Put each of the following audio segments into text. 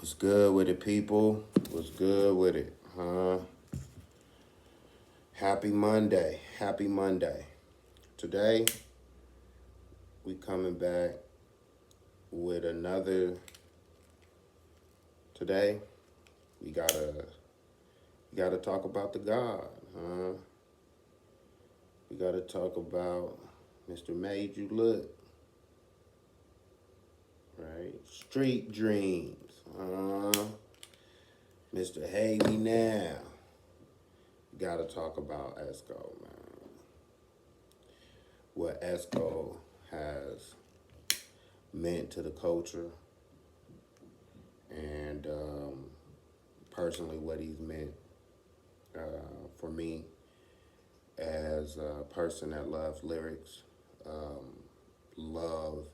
What's good with it, people? What's good with it? Happy Monday. Happy Monday. Today, we coming back with another. Today, we gotta talk about the God, huh? We gotta talk about Mr. Made You Look, right? Street Dreams, Mr. Hey Me Now. Gotta talk about Esco, man. What Esco has meant to the culture, and personally what he's meant for me as a person that loves lyrics, love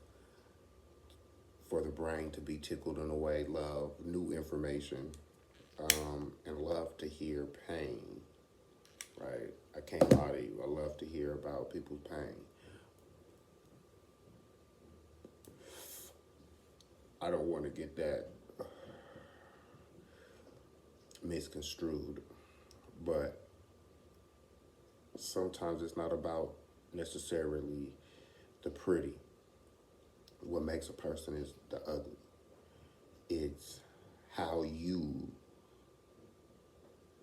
for the brain to be tickled in a way, love new information, and love to hear pain, right? I can't lie to you. I love to hear about people's pain. I don't want to get that misconstrued, but sometimes it's not about necessarily the pretty. What makes a person is the ugly. It's how you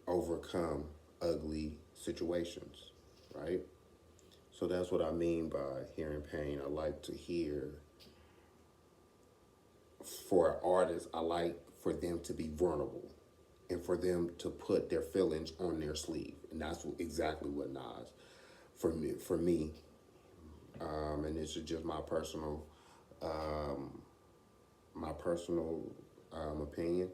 overcome ugly situations, right? So that's what I mean by hearing pain. I like to hear, for artists, I like for them to be vulnerable and for them to put their feelings on their sleeve. And that's exactly what Nas, for me, and this is just um, my personal opinion.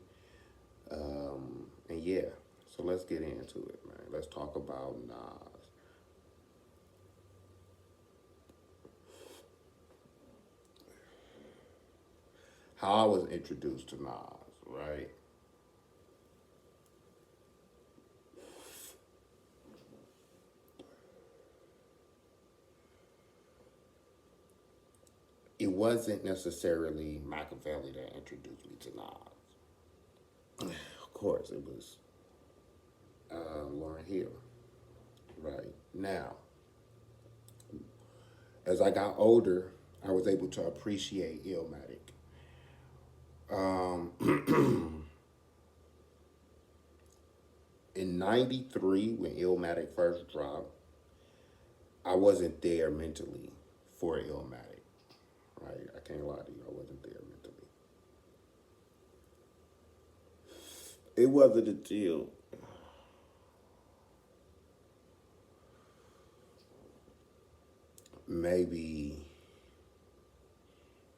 And yeah, so let's get into it, man. Let's talk about Nas. How I was introduced to Nas, right? It wasn't necessarily Machiavelli that introduced me to Nas. Of course, it was Lauryn Hill, right? Now, as I got older, I was able to appreciate Illmatic. In '93, when Illmatic first dropped, I wasn't there mentally for Illmatic, right? I can't lie to you, I wasn't there mentally. It wasn't until maybe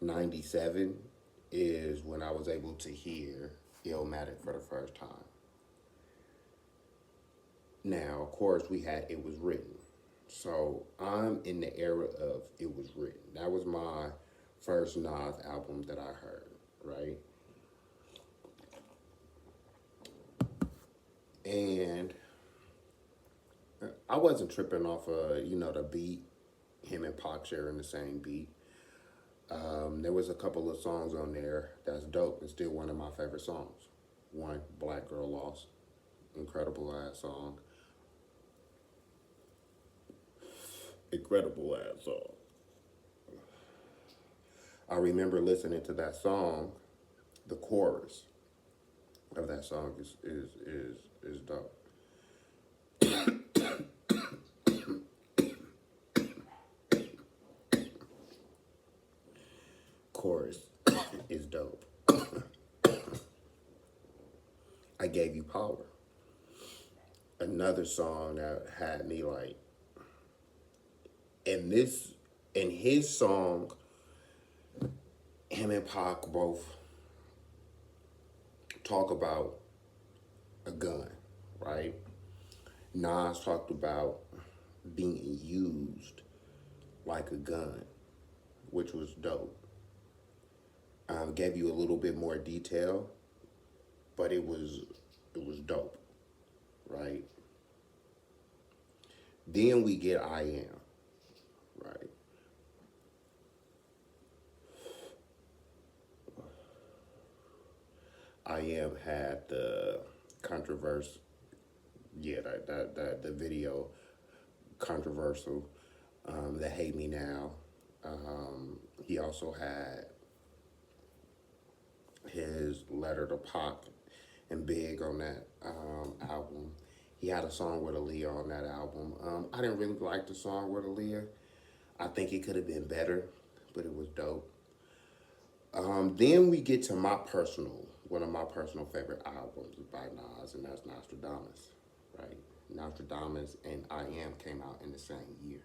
'97 is when I was able to hear Illmatic for the first time. Now, of course, we had It Was Written. So I'm in the era of It Was Written. That was my first Nas album that I heard, right? And I wasn't tripping off of, the beat, him and Pac sharing the same beat. There was a couple of songs on there that's dope and still one of my favorite songs. One, Black Girl Lost, incredible ass song. Incredible ass song. I remember listening to that song. The chorus of that song is dope. Chorus is dope. I Gave You Power. Another song that had me like, in this, in his song, him and Pac both talk about a gun, right? Nas talked about being used like a gun, which was dope. Gave you a little bit more detail, but it was dope, right? Then we get I Am, right? I Am had the controversy, yeah, that the video controversial, the Hate Me Now. He also had his Letter to Pac and Big on that album. He had a song with Aaliyah on that album. I didn't really like the song with Aaliyah. I think it could have been better, but it was dope. Then we get to one of my personal favorite albums by Nas, and that's Nostradamus, right? Nostradamus and I Am came out in the same year.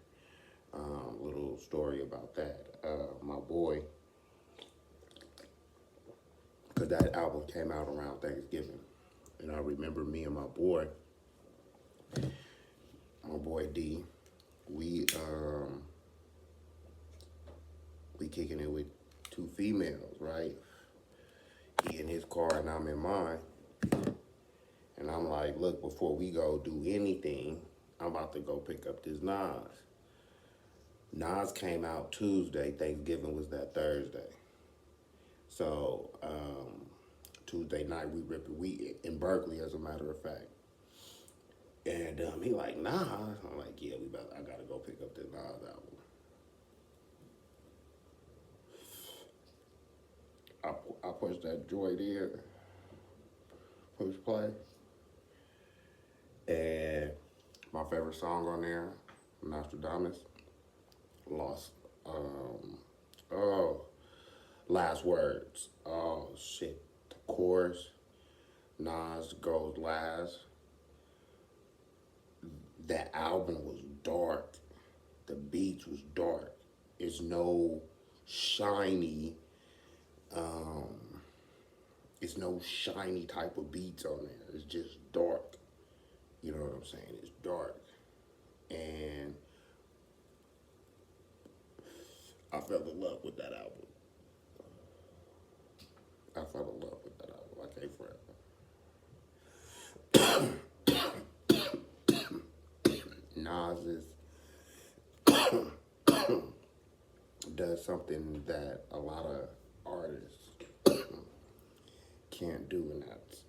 Little story about that. My boy, because that album came out around Thanksgiving, and I remember me and my boy D, we we kicking it with two females, right? He in his car and I'm in mine. And I'm like, look, before we go do anything, I'm about to go pick up this Nas. Nas came out Tuesday. Thanksgiving was that Thursday. So Tuesday night we ripped it. We in Berkeley, as a matter of fact. And he like, Nas. I'm like, yeah, I gotta go pick up this Nas album. I pushed that joint in, push play, and my favorite song on there, Nostradamus, lost. Oh, Last Words. Oh shit, the chorus. Nas goes last. That album was dark. The beats was dark. It's no shiny. It's no shiny type of beats on there. It's just dark. You know what I'm saying? It's dark. And I fell in love with that album. I fell in love with that album. I can't front. Nas does something that a lot of artists can't do, and that's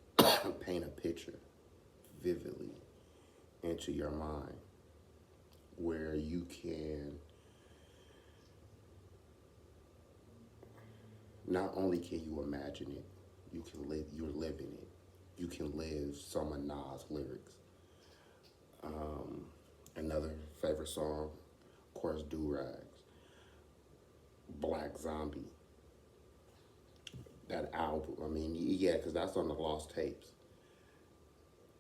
paint a picture vividly into your mind where you can not only can you imagine it, you're living it. You can live some of Nas' lyrics. Another favorite song, of course, Do Rags, Black Zombie. That album, I mean, yeah, because that's on the Lost Tapes.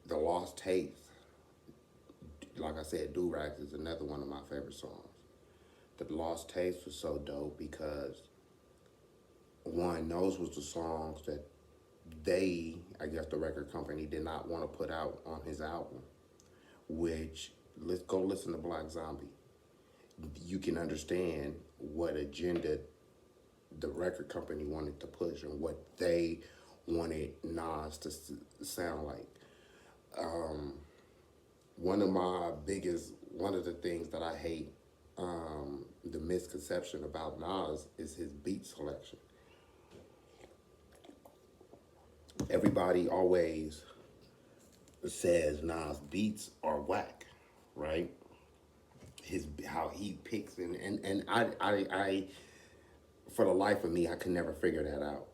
The Lost Tapes, like I said, Do Rags is another one of my favorite songs. The Lost Tapes was so dope because, one, those was the songs that I guess the record company did not want to put out on his album, which, let's go listen to Black Zombie. You can understand what agenda the record company wanted to push and what they wanted Nas to sound like. One of the things that I hate, the misconception about Nas is his beat selection. Everybody always says Nas beats are whack, right? How he picks and I for the life of me I can never figure that out.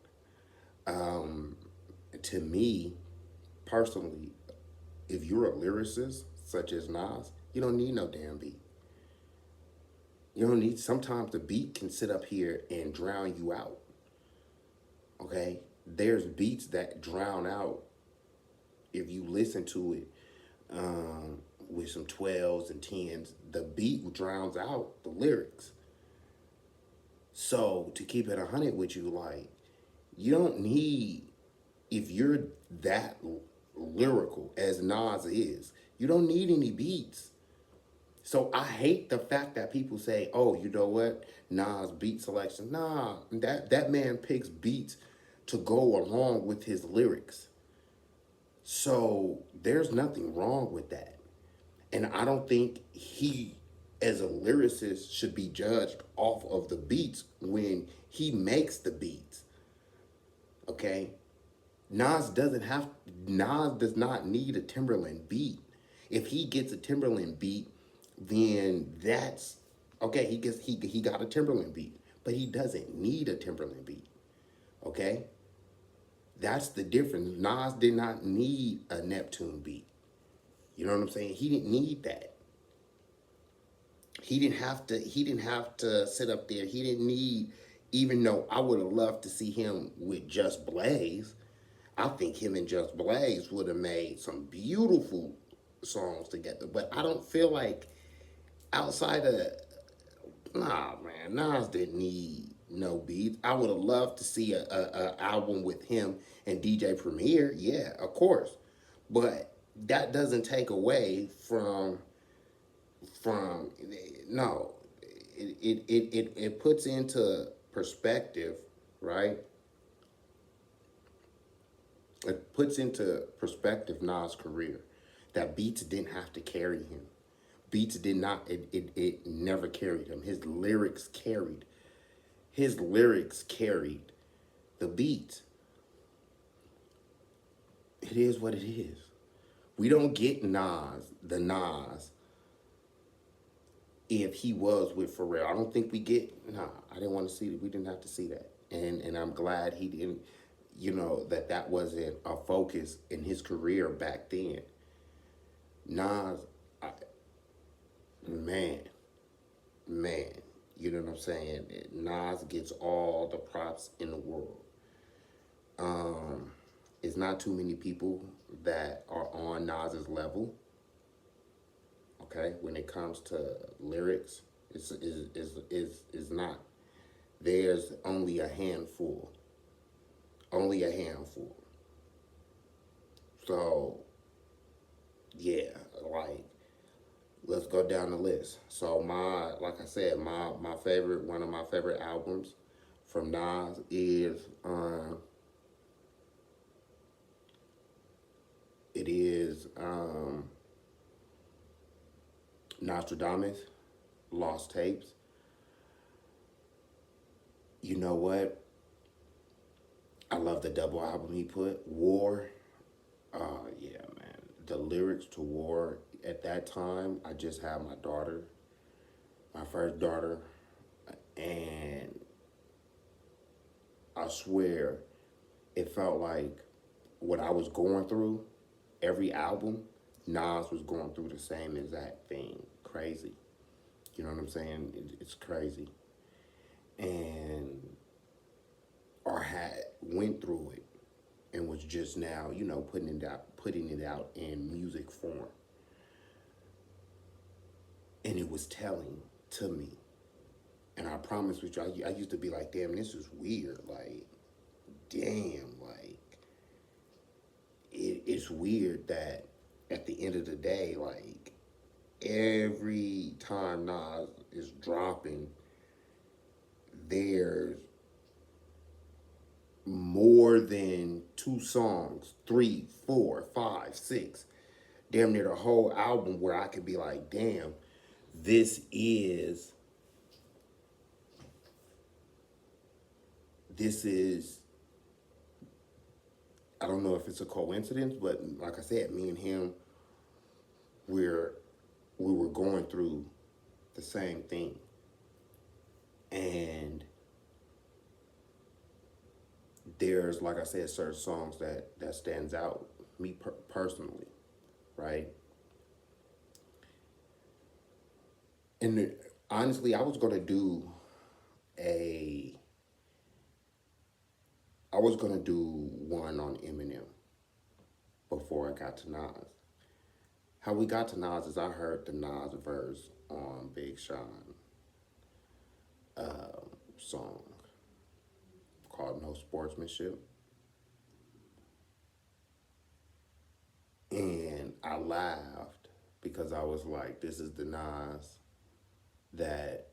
To me, personally, if you're a lyricist such as Nas, you don't need no damn beat. You don't need. Sometimes the beat can sit up here and drown you out. Okay, there's beats that drown out if you listen to it with some 12s and 10s. The beat drowns out the lyrics. So to keep it 100 with you, like, you don't need, if you're that lyrical as Nas is, you don't need any beats. So I hate the fact that people say, oh, you know what, Nas beat selection. Nah, that man picks beats to go along with his lyrics. So there's nothing wrong with that. And I don't think he, as a lyricist, should be judged off of the beats when he makes the beats. Okay? Nas doesn't have Nas does not need a Timberland beat. If he gets a Timberland beat, then that's okay. He got a Timberland beat, but he doesn't need a Timberland beat. Okay, that's the difference. Nas did not need a Neptune beat. You know what I'm saying? He didn't need that. He didn't have to. He didn't have to sit up there. He didn't need. Even though I would have loved to see him with Just Blaze, I think him and Just Blaze would have made some beautiful songs together. But I don't feel like outside of nah, man, Nas didn't need no beats. I would have loved to see a album with him and DJ Premier. Yeah, of course, but that doesn't take away from no. It puts into perspective, right? It puts into perspective Nas' career. That Beats didn't have to carry him. Beats did not. It never carried him. His lyrics carried. His lyrics carried the beat. It is what it is. We don't get the Nas, if he was with Pharrell. I don't think we get. Nah, I didn't want to see it. We didn't have to see that, and I'm glad he didn't. You know that wasn't a focus in his career back then. Nas, I, man, man, you know what I'm saying? Nas gets all the props in the world. Um, it's not too many people that are on Nas's level. Okay, when it comes to lyrics, is not. There's only a handful. Only a handful. So yeah, like let's go down the list. So like I said, my favorite one of my favorite albums from Nas is it is Nostradamus, Lost Tapes. You know what? I love the double album he put. War. Yeah, man. The lyrics to War at that time, I just had my daughter, my first daughter, and I swear it felt like what I was going through, every album, Nas was going through the same exact thing. Crazy. You know what I'm saying? It's crazy. And or had went through it and was just now, putting it out in music form. And it was telling to me. And I promise with you, I used to be like, damn, this is weird. Like, damn, like, it's weird that at the end of the day, like, every time Nas is dropping, there's more than two songs, three, four, five, six, damn near the whole album where I could be like, damn, this is this is I don't know if it's a coincidence, but like I said, me and him we're we were going through the same thing. And there's, like I said, certain songs that stands out me personally, right? And honestly, a I was gonna do one on Eminem before I got to Nas. How we got to Nas is I heard the Nas verse on Big Sean song called No Sportsmanship. And I laughed because I was like, this is the Nas that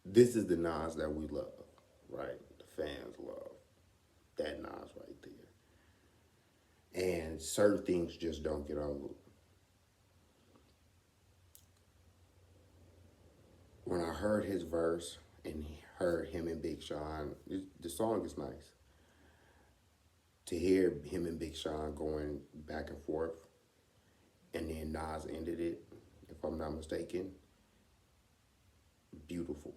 this is the Nas that we love, right? The fans love that Nas right there. And certain things just don't get over. When I heard his verse and heard him and Big Sean, the song is nice. To hear him and Big Sean going back and forth, and then Nas ended it, if I'm not mistaken, beautiful.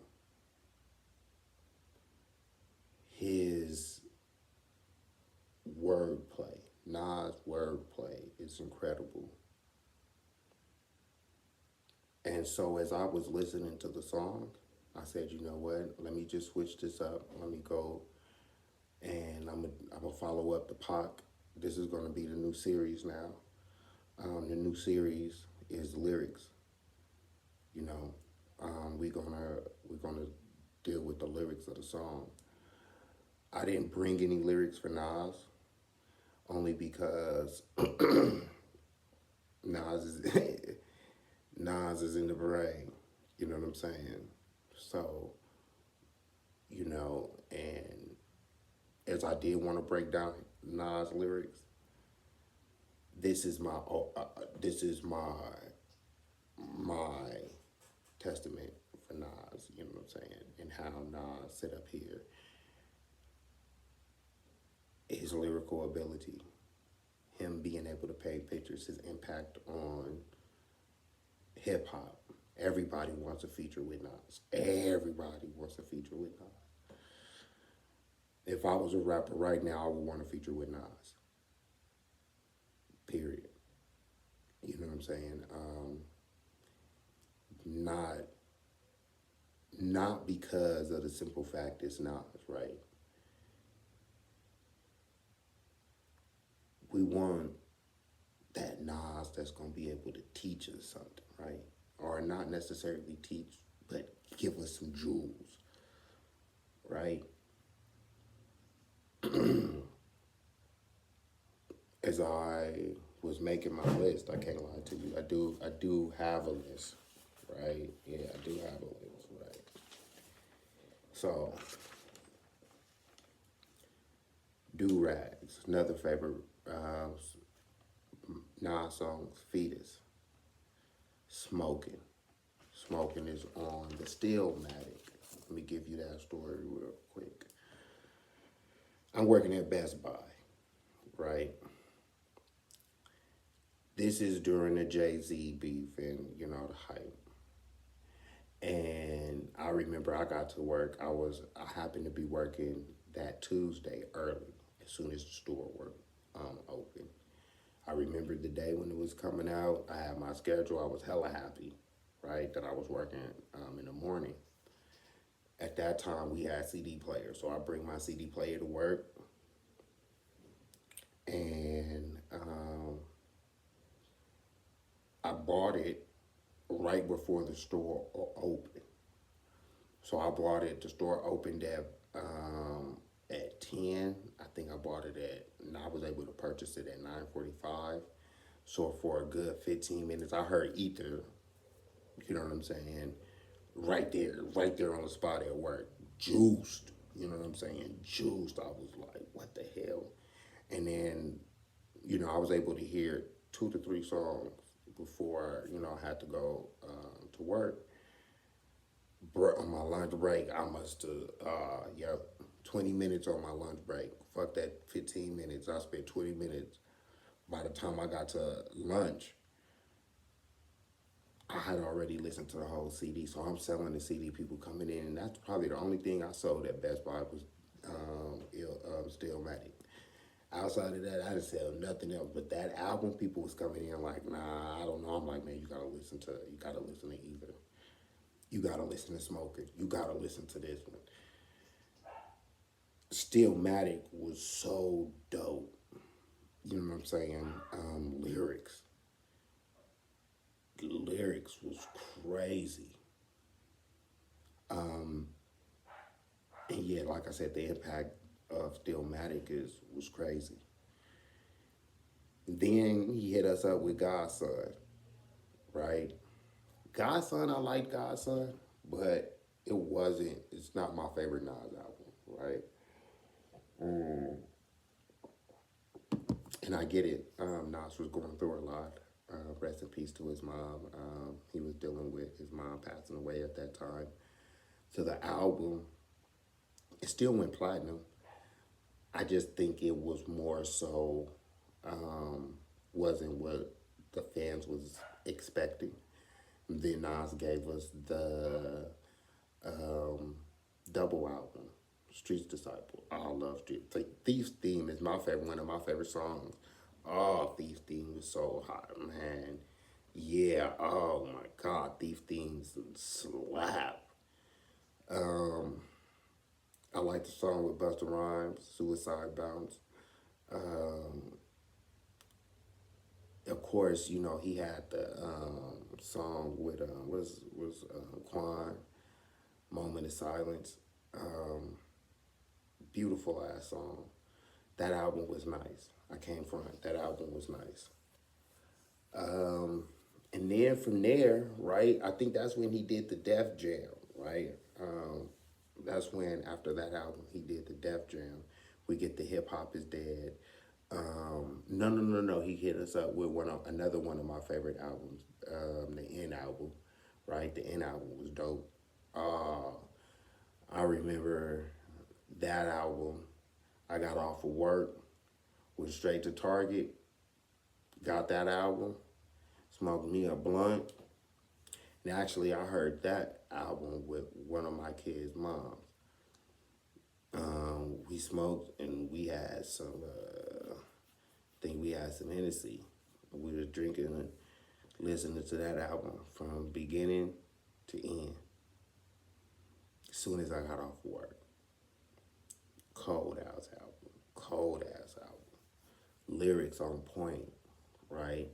His wordplay, Nas' wordplay is incredible. And so as I was listening to the song, I said, you know what? Let me just switch this up. Let me go, and I'm gonna follow up the Pac. This is gonna be the new series now. The new series is lyrics. You know, we're gonna deal with the lyrics of the song. I didn't bring any lyrics for Nas, only because Nas is Nas is in the brain. You know what I'm saying? So, and as I did want to break down Nas lyrics, this is my testament for Nas. You know what I'm saying? And how Nas set up here, his lyrical ability, him being able to paint pictures, his impact on hip hop. Everybody wants a feature with Nas. Everybody wants a feature with Nas. If I was a rapper right now, I would want a feature with Nas. Period. You know what I'm saying? Not because of the simple fact it's Nas, right? We want that Nas that's gonna be able to teach us something, right? Or not necessarily teach, but give us some jewels, right? As I was making my list, I can't lie to you. I do have a list, right? Yeah, I do have a list, right? So, Do Rags, another favorite Nas songs, Fetus, Smoking. Smoking is on the Stillmatic. Let me give you that story real quick. I'm working at Best Buy, right? This is during the Jay-Z beef and, the hype. And I remember I got to work. I happened to be working that Tuesday early, as soon as the store were open. I remember the day when it was coming out. I had my schedule. I was hella happy, right, that I was working in the morning. At that time, we had CD players, so I bring my CD player to work, and I bought it right before the store opened. So I bought it. The store opened at 10. I think I bought it and I was able to purchase it at 9:45. So for a good 15 minutes, I heard Ether. You know what I'm saying? Right there on the spot at work, juiced. You know what I'm saying? Juiced. I was like, what the hell? And then, I was able to hear 2 to 3 songs before I had to go to work. On my lunch break, I must have 20 minutes on my lunch break. Fuck that 15 minutes. I spent 20 minutes. By the time I got to lunch, I had already listened to the whole CD. So I'm selling the CD, people coming in. And that's probably the only thing I sold at Best Buy was Stillmatic. Outside of that, I didn't sell nothing else. But that album, people was coming in like, nah, I don't know. I'm like, man, you gotta listen to Ether. You gotta listen to Smoking. You gotta listen to this one. Stillmatic was so dope. You know what I'm saying? Lyrics was crazy. And yeah, like I said, the impact of Stillmatic was crazy. Then he hit us up with Godson, right? Godson, I like Godson, but it's not my favorite Nas album, right? And I get it. Nas was going through a lot. Rest in peace to his mom. He was dealing with his mom passing away at that time. So the album It still went platinum. I just think it was more so wasn't what the fans was expecting. Then Nas gave us the um, double album, Streets Disciple. I love Street. Thief's Theme is my favorite, one of my favorite songs. Oh, Thief's Theme is so hot, man. Yeah, oh my God, Thief Themes slap. Um, I like the song with Busta Rhymes, Suicide Bounce. Um, of course, you know, he had the song with Quan, Moment of Silence. Um, Beautiful ass song. That album was nice. I came from it. That album was nice. Um, and then from there, right, I think that's when he did the Def Jam, right? That's when, after that album, he did the Def Jam. We get the Hip Hop is Dead. No, no, no, no. He hit us up with another one of my favorite albums, the N album, right? The N album was dope. Uh, I remember that album. I got off of work, went straight to Target, got that album, smoked me a blunt. And actually, I heard that album with one of my kids' moms. We smoked and we had some, I think we had some Hennessy. We were drinking and listening to that album from beginning to end. As soon as I got off work. Cold ass album. Cold ass album. Lyrics on point, right?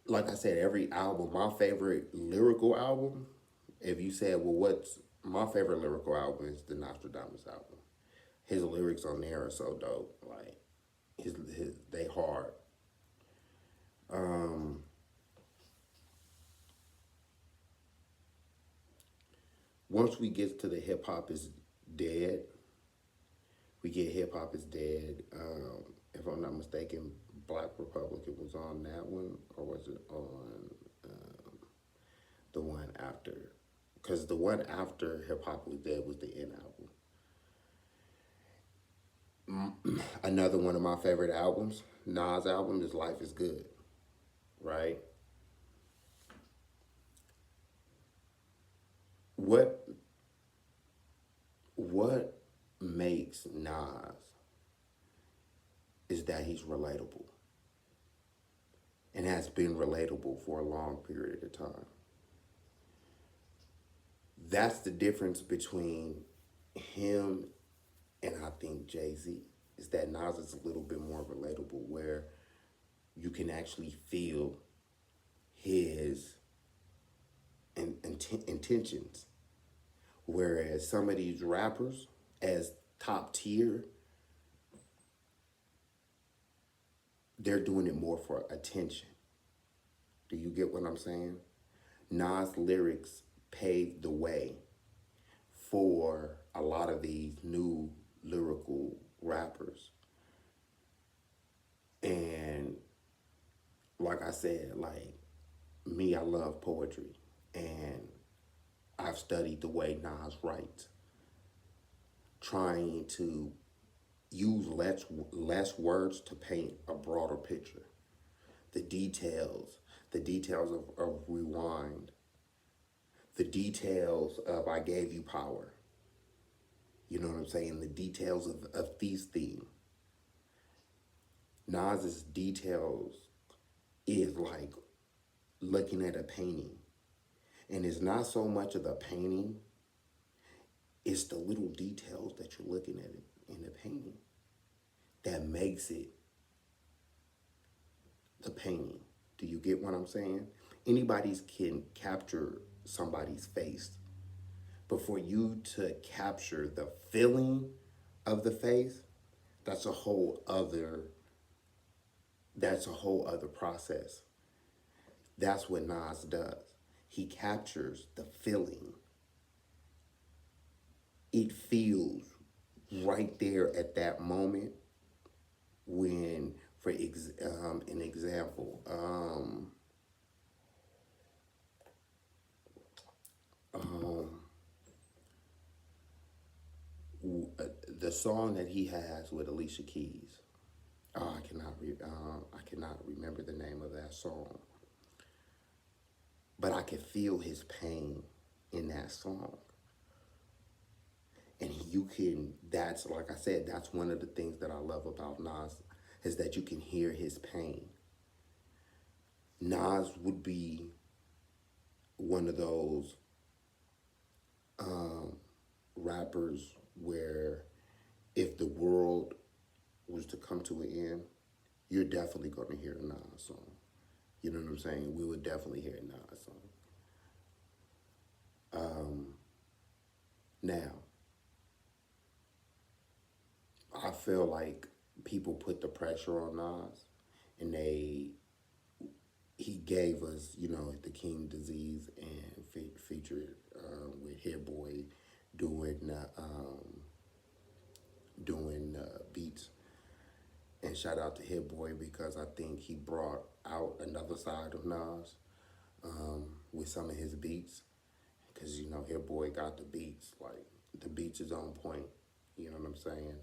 Like I said, every album, my favorite lyrical album, if you said, well, what's my favorite lyrical album, is the Nostradamus album. His lyrics on there are so dope. Like, they hard. Um, Once we get to the Hip Hop is Dead, we get Hip Hop is Dead. If I'm not mistaken, Black Republican was on that one, or was it on the one after? Because the one after Hip Hop was Dead was the N album. Another one of my favorite albums, Nas album, is Life is Good, right? What what makes Nas is that he's relatable and has been relatable for a long period of time. That's the difference between him and I think Jay-Z, is that Nas is a little bit more relatable, where you can actually feel his intentions. Whereas some of these rappers, as top tier, they're doing it more for attention. Do you get what I'm saying? Nas' lyrics paved the way for a lot of these new lyrical rappers. And like I said, like me, I love poetry. And I've studied the way Nas writes, trying to use less words to paint a broader picture. The details, of Rewind, the details of I Gave You Power. You know what I'm saying? The details of Thief's Theme. Nas's details is like looking at a painting. And it's not so much of the painting, it's the little details that you're looking at it in the painting that makes it the painting. Do you get what I'm saying? Anybody can capture somebody's face, but for you to capture the feeling of the face, that's a whole other process. That's what Nas does. He captures the feeling. It feels right there at that moment when, for an example, Um, the song that he has with Alicia Keys. Oh, I cannot remember the name of that song, but I can feel his pain in that song. And you can, that's like I said, that's one of the things that I love about Nas is that you can hear his pain. Nas would be one of those rappers where if the world was to come to an end, you're definitely going to hear a Nas song. You know what I'm saying? We would definitely hear a Nas song. Now, I feel like people put the pressure on Nas, and he gave us, you know, the King Disease and featured with Hit Boy doing beats. And shout out to Hit Boy because I think he brought out another side of Nas with some of his beats. Because, you know, Hit Boy got the beats. Like, the beats is on point. You know what I'm saying?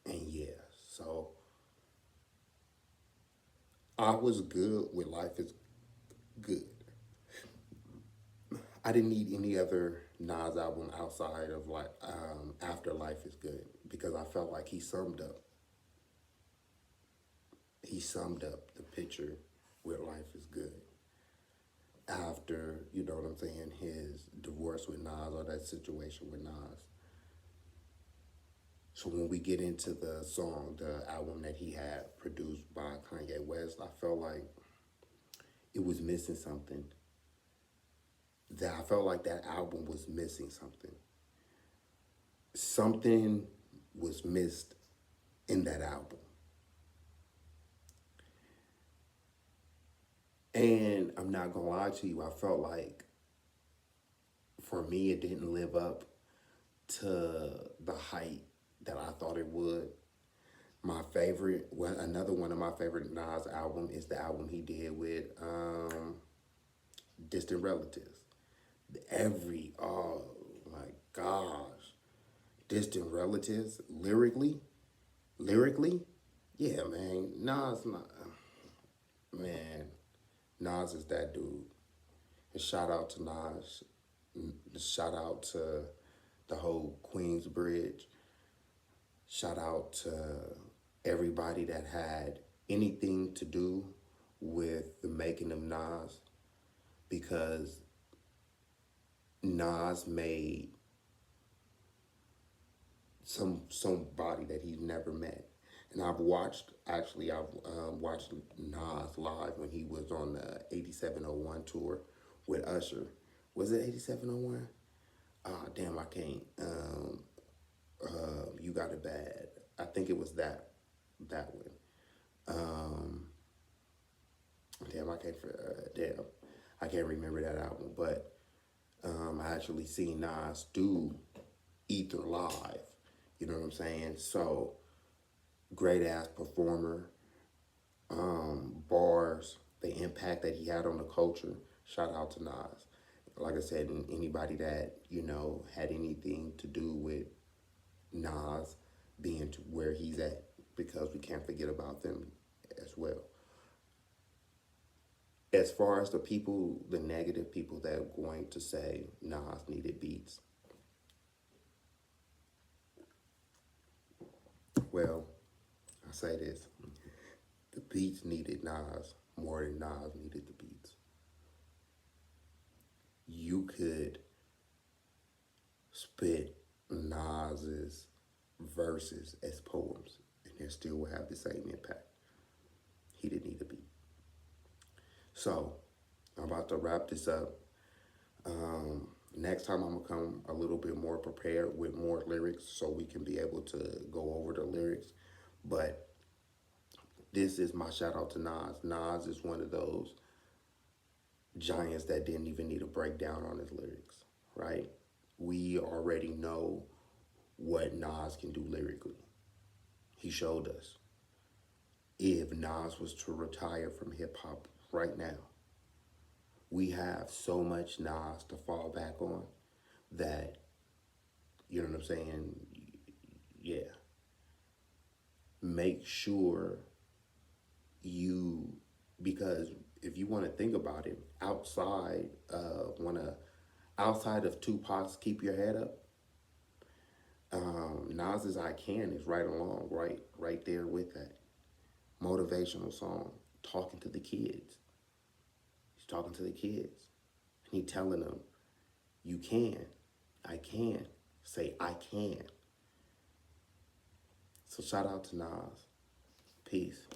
And yeah, so I was good with Life is Good. I didn't need any other Nas album outside of like After Life is Good because I felt like he summed up the picture with Life is Good. After, you know what I'm saying, his divorce with Nas or that situation with Nas. So when we get into the song, the album that he had produced by Kanye West, I felt like it was missing something. That I felt like that album was missing something. Something was missed in that album. And I'm not gonna lie to you, I felt like for me it didn't live up to the height that I thought it would. My favorite, well, another one of my favorite Nas album is the album he did with Distant Relatives. Oh my gosh, Distant Relatives, lyrically, yeah, man, man, Nas is that dude. And shout out to Nas, shout out to the whole Queensbridge, shout out to everybody that had anything to do with the making of Nas because Nas made somebody that he's never met. And I've watched Nas live when he was on the 8701 tour with Usher. Was it 8701? Ah, damn, I can't. You Got It Bad. I think it was that one. Um, damn, I can't remember that album. But I actually seen Nas do Ether live. You know what I'm saying? So great ass performer, bars, the impact that he had on the culture. Shout out to Nas. Like I said, and anybody that, you know, had anything to do with Nas being to where he's at, because we can't forget about them as well. As far as the negative people that are going to say Nas needed beats, well, I say this. The beats needed Nas more than Nas needed the beats. You could spit Nas's verses as poems and they still will have the same impact. He didn't need a beat. So, I'm about to wrap this up. Next time I'm gonna come a little bit more prepared with more lyrics so we can be able to go over the lyrics. But this is my shout out to Nas. Nas is one of those giants that didn't even need a breakdown on his lyrics, right? We already know what Nas can do lyrically. He showed us. If Nas was to retire from hip hop right now, we have so much Nas to fall back on that, you know what I'm saying? Yeah. Make sure you, because if you want to think about it, outside of Tupac's Keep Your Head Up, Nas's I Can is right along, right there with that. Motivational song, talking to the kids. He's talking to the kids. And he telling them, you can, I can, say I can. So shout out to Nas. Peace.